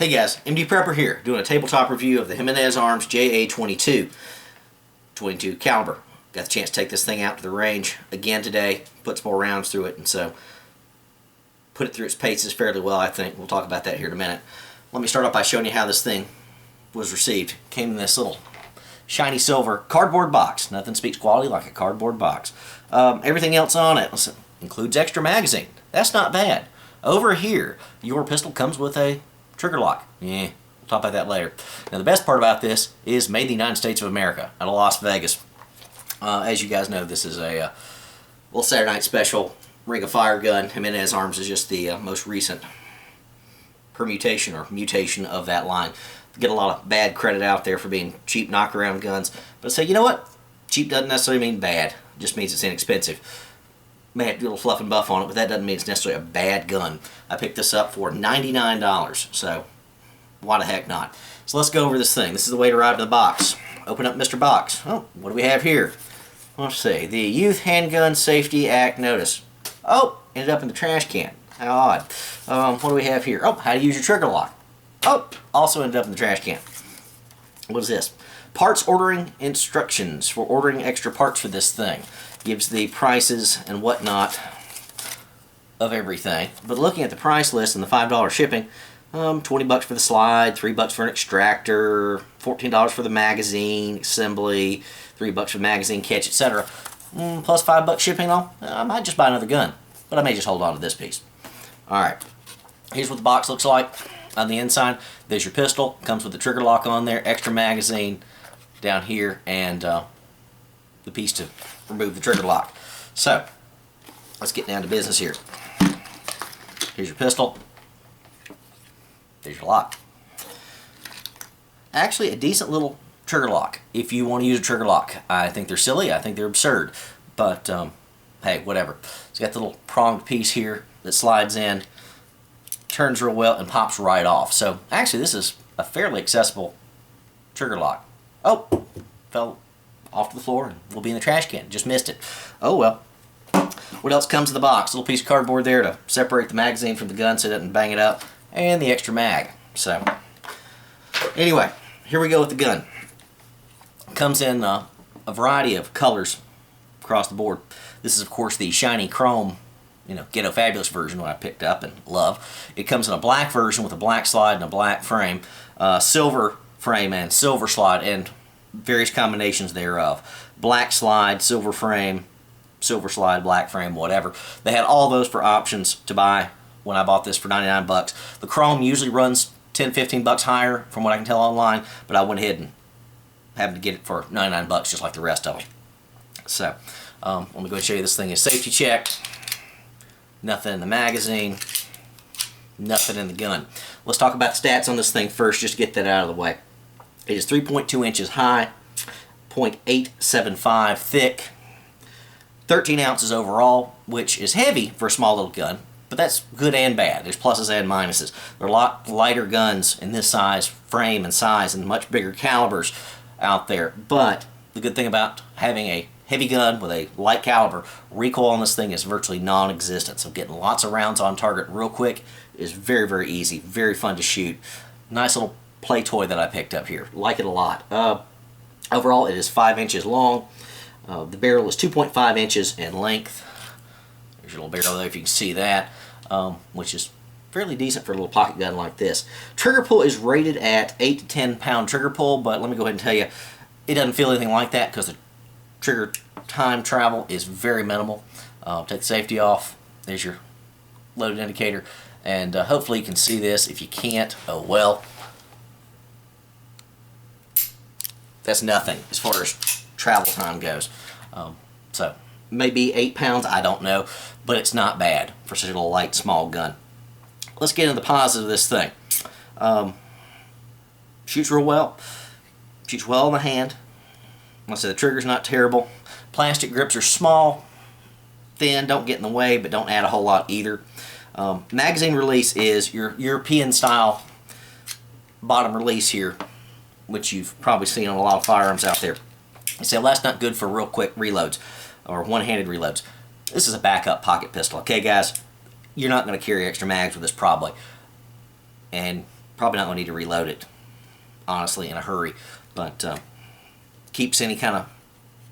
Hey guys, MD Prepper here, doing a tabletop review of the Jimenez Arms JA 22 caliber. Got the chance to take this thing out to the range again today, put some more rounds through it, and so put it through its paces fairly well, I think. We'll talk about that here in a minute. Let me start off by showing you how this thing was received. Came in this little shiny silver cardboard box. Nothing speaks quality like a cardboard box. Everything else on it includes extra magazine. That's not bad. Over here, your pistol comes with a trigger lock. Yeah, we'll talk about that later. Now the best part about this is made in the United States of America out of Las Vegas. As you guys know, this is a little Saturday night special Ring of Fire gun. Jimenez Arms is just the most recent permutation or mutation of that line. Get a lot of bad credit out there for being cheap knockaround guns, but say, you know what? Cheap doesn't necessarily mean bad. It just means it's inexpensive. May have a little fluff and buff on it, but that doesn't mean it's necessarily a bad gun. I picked this up for $99, so why the heck not? So let's go over this thing. This is the way to arrive in the box. Open up Mr. Box. Oh, what do we have here? Let's see. The Youth Handgun Safety Act Notice. Oh, ended up in the trash can. How odd. What do we have here? Oh, how to use your trigger lock. Oh, also ended up in the trash can. What is this? Parts ordering instructions for ordering extra parts for this thing. Gives the prices and whatnot of everything. But looking at the price list and the $5 shipping, 20 bucks for the slide, 3 bucks for an extractor, $14 for the magazine assembly, 3 bucks for the magazine catch, etc. Plus 5 bucks shipping on. I might just buy another gun, but I may just hold on to this piece. Alright, here's what the box looks like on the inside. There's your pistol, comes with the trigger lock on there, extra magazine down here, and the piece to remove the trigger lock. So, let's get down to business here. Here's your pistol. There's your lock. Actually, a decent little trigger lock if you want to use a trigger lock. I think they're silly. I think they're absurd. But, hey, whatever. It's got the little pronged piece here that slides in, turns real well, and pops right off. So, actually, this is a fairly accessible trigger lock. Oh, fell off to the floor and will be in the trash can. Just missed it. Oh well. What else comes in the box? A little piece of cardboard there to separate the magazine from the gun so it doesn't bang it up. And the extra mag. So, anyway, here we go with the gun. Comes in a variety of colors across the board. This is, of course, the shiny chrome, Ghetto Fabulous version, what I picked up and love. It comes in a black version with a black slide and a black frame, silver frame and silver slide, and various combinations thereof. Black slide, silver frame, silver slide, black frame, whatever. They had all those for options to buy when I bought this for 99 bucks. The chrome usually runs 10-15 bucks higher from what I can tell online, but I went ahead and happened to get it for 99 bucks just like the rest of them. So, let me go and show you this thing is safety checked. Nothing in the magazine. Nothing in the gun. Let's talk about the stats on this thing first, just to get that out of the way. It is 3.2 inches high, 0.875 thick, 13 ounces overall, which is heavy for a small little gun, but that's good and bad. There's pluses and minuses. There are a lot lighter guns in this size frame and size and much bigger calibers out there, but the good thing about having a heavy gun with a light caliber, recoil on this thing is virtually non-existent, so getting lots of rounds on target real quick is very, very easy, very fun to shoot. Nice little play toy that I picked up here. Like it a lot. Overall, it is 5 inches long. The barrel is 2.5 inches in length. There's your little barrel there if you can see that, which is fairly decent for a little pocket gun like this. Trigger pull is rated at 8 to 10 pound trigger pull, but let me go ahead and tell you, it doesn't feel anything like that because the trigger time travel is very minimal. Take the safety off. There's your loaded indicator, and hopefully you can see this. If you can't, oh well. That's nothing as far as travel time goes. So maybe 8 pounds, I don't know, but it's not bad for such a little light, small gun. Let's get into the positive of this thing. Shoots real well. Shoots well in the hand. Like I said, the trigger's not terrible. Plastic grips are small, thin, don't get in the way, but don't add a whole lot either. Magazine release is your European style bottom release here, which you've probably seen on a lot of firearms out there. You say, well, that's not good for real quick reloads or one-handed reloads. This is a backup pocket pistol. Okay, guys, you're not going to carry extra mags with this probably. And Probably not going to need to reload it, honestly, in a hurry. But keeps any kind of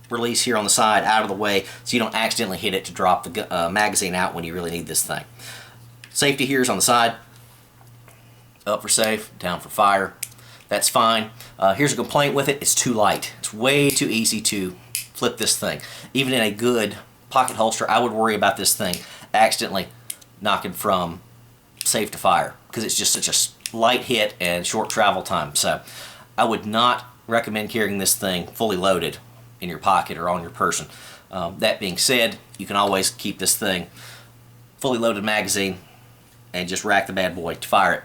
release here on the side out of the way so you don't accidentally hit it to drop the magazine out when you really need this thing. Safety here is on the side. Up for safe, down for fire. That's fine. Here's a complaint with it. It's too light. It's way too easy to flip this thing. Even in a good pocket holster, I would worry about this thing accidentally knocking from safe to fire because it's just such a light hit and short travel time. So I would not recommend carrying this thing fully loaded in your pocket or on your person. That being said, you can always keep this thing fully loaded magazine and just rack the bad boy to fire it.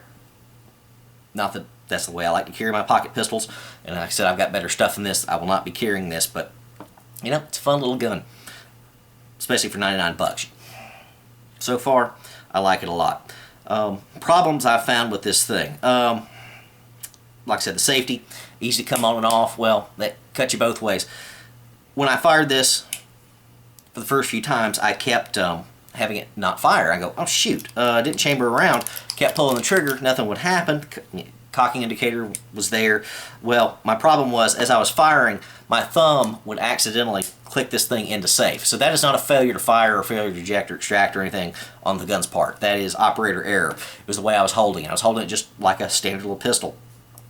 Not that that's the way I like to carry my pocket pistols, and like I said, I've got better stuff than this. I will not be carrying this, but you know, it's a fun little gun, especially for 99 bucks. So far, I like it a lot. Problems I've found with this thing. Like I said, the safety, easy to come on and off. Well, that cut you both ways. When I fired this for the first few times, I kept having it not fire. I go, oh shoot, didn't chamber around. Kept pulling the trigger, nothing would happen. Cocking indicator was there. Well, my problem was, as I was firing, my thumb would accidentally click this thing into safe. So that is not a failure to fire or failure to eject or extract or anything on the gun's part. That is operator error. It was the way I was holding it. I was holding it just like a standard little pistol.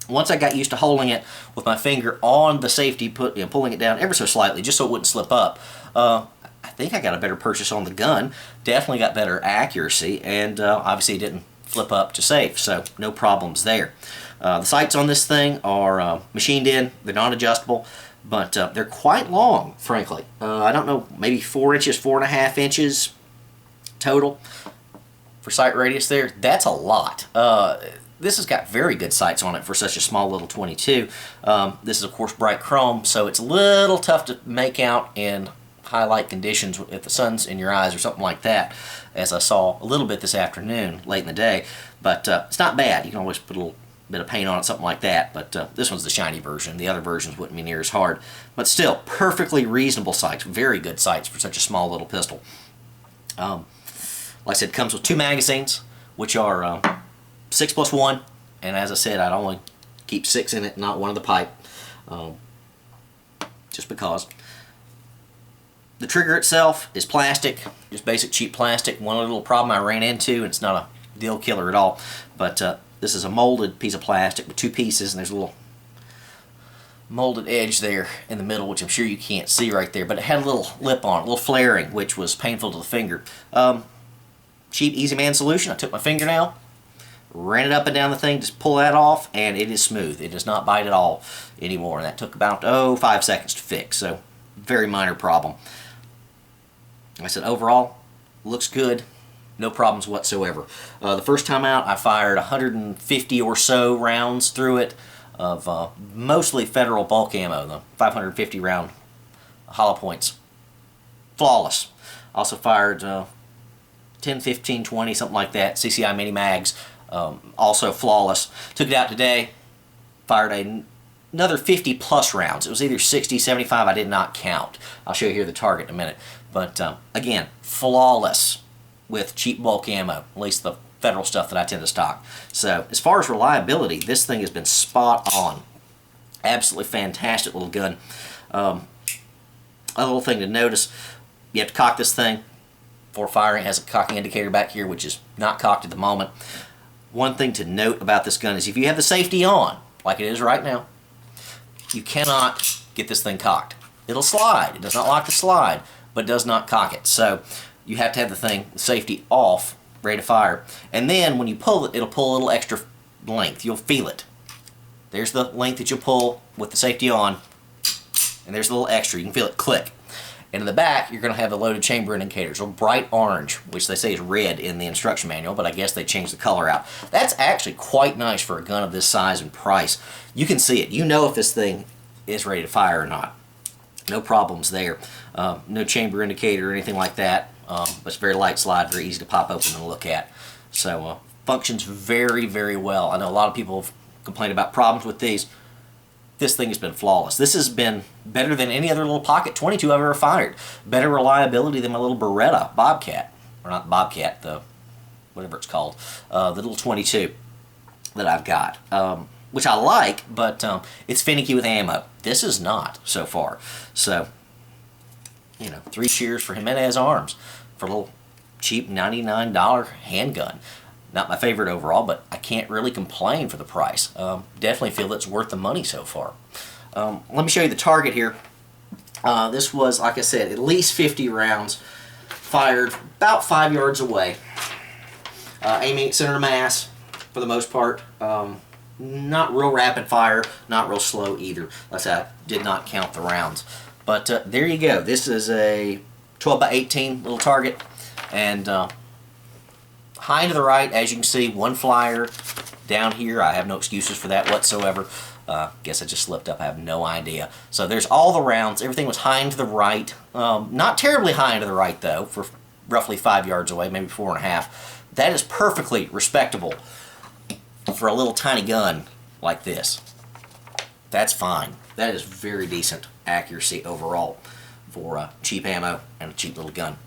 Once I got used to holding it with my finger on the safety, pulling it down ever so slightly just so it wouldn't slip up, I think I got a better purchase on the gun. Definitely got better accuracy, and obviously it didn't flip up to safe, so no problems there. The sights on this thing are machined in. They're not adjustable, but they're quite long, frankly. I don't know, maybe 4 inches, 4.5 inches total for sight radius there. That's a lot. This has got very good sights on it for such a small little 22. This is, of course, bright chrome, so it's a little tough to make out in highlight conditions if the sun's in your eyes or something like that, as I saw a little bit this afternoon, late in the day. But it's not bad. You can always put a little bit of paint on it, something like that. But this one's the shiny version. The other versions wouldn't be near as hard. But still, perfectly reasonable sights. Very good sights for such a small little pistol. Like I said, it comes with 2 magazines, which are 6+1, and as I said, I'd only keep 6 in it, not one of the pipe, just because. The trigger itself is plastic, just basic cheap plastic. One little problem I ran into, and it's not a deal killer at all, but this is a molded piece of plastic with 2 pieces, and there's a little molded edge there in the middle, which I'm sure you can't see right there, but it had a little lip on it, a little flaring, which was painful to the finger. Cheap, easy man solution. I took my fingernail, ran it up and down the thing, just pull that off, and it is smooth. It does not bite at all anymore, and that took about 5 seconds to fix, so very minor problem. Like I said, overall, looks good, no problems whatsoever. The first time out, I fired 150 or so rounds through it of mostly federal bulk ammo, the 550 round hollow points. Flawless. Also fired 10, 15, 20, something like that, CCI mini mags, also flawless. Took it out today, fired another 50 plus rounds. It was either 60, 75, I did not count. I'll show you here the target in a minute. But again, flawless with cheap bulk ammo, at least the federal stuff that I tend to stock. So as far as reliability, this thing has been spot on. Absolutely fantastic little gun. A little thing to notice, you have to cock this thing before firing. It has a cocking indicator back here, which is not cocked at the moment. One thing to note about this gun is if you have the safety on, like it is right now, you cannot get this thing cocked. It'll slide. It does not like to slide, but does not cock it. So you have to have the thing, the safety off, ready to fire. And then when you pull it, it'll pull a little extra length. You'll feel it. There's the length that you'll pull with the safety on, and there's a little extra. You can feel it click. And in the back, you're going to have the loaded chamber indicators, a bright orange, which they say is red in the instruction manual, but I guess they changed the color out. That's actually quite nice for a gun of this size and price. You can see it. You know if this thing is ready to fire or not. No problems there. No chamber indicator or anything like that. But it's very light slide, very easy to pop open and look at. So functions very, very well. I know a lot of people have complained about problems with these. This thing has been flawless. This has been better than any other little pocket 22 I've ever fired. Better reliability than my little Beretta Bobcat. Or not Bobcat, the whatever it's called. The little 22. that I've got, which I like, but it's finicky with ammo. This is not so far. So, you know, 3 cheers for Jimenez Arms for a little cheap $99 handgun. Not my favorite overall, but I can't really complain for the price. Definitely feel it's worth the money so far. Let me show you the target here. This was, like I said, at least 50 rounds fired about 5 yards away. Aiming at center of mass for the most part. Not real rapid fire, not real slow either. Like I said, I did not count the rounds. But there you go. This is a 12 by 18 little target. And high to the right, as you can see, one flyer down here. I have no excuses for that whatsoever. Guess I just slipped up. I have no idea. So there's all the rounds. Everything was high and to the right. Not terribly high and to the right, though, for roughly 5 yards away, maybe 4.5. That is perfectly respectable for a little tiny gun like this. That's fine. That is very decent accuracy overall for cheap ammo and a cheap little gun.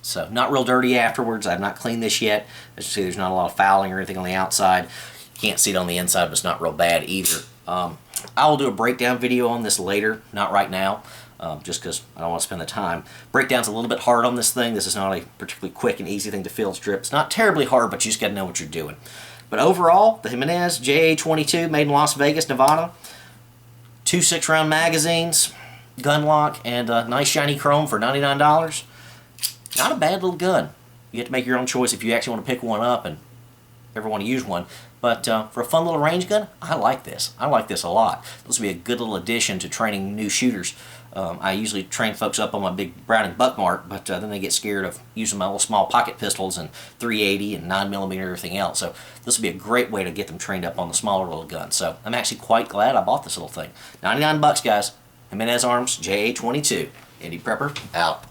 So not real dirty afterwards. I've not cleaned this yet. As you see, there's not a lot of fouling or anything on the outside. You can't see it on the inside, but it's not real bad either. I will do a breakdown video on this later, not right now, just because I don't want to spend the time. Breakdown's a little bit hard on this thing. This is not a particularly quick and easy thing to field strip. It's not terribly hard, but you just got to know what you're doing. But overall, the Jimenez JA 22, made in Las Vegas, Nevada. 2 6-round magazines, gun lock, and a nice shiny chrome for $99. Not a bad little gun. You have to make your own choice if you actually want to pick one up and ever want to use one. But for a fun little range gun, I like this. I like this a lot. This will be a good little addition to training new shooters. I usually train folks up on my big Browning Buckmark, but then they get scared of using my little small pocket pistols and 380 and 9mm and everything else. So this will be a great way to get them trained up on the smaller little guns. So I'm actually quite glad I bought this little thing. $99, guys. Jimenez Arms JA 22. Indy Prepper out.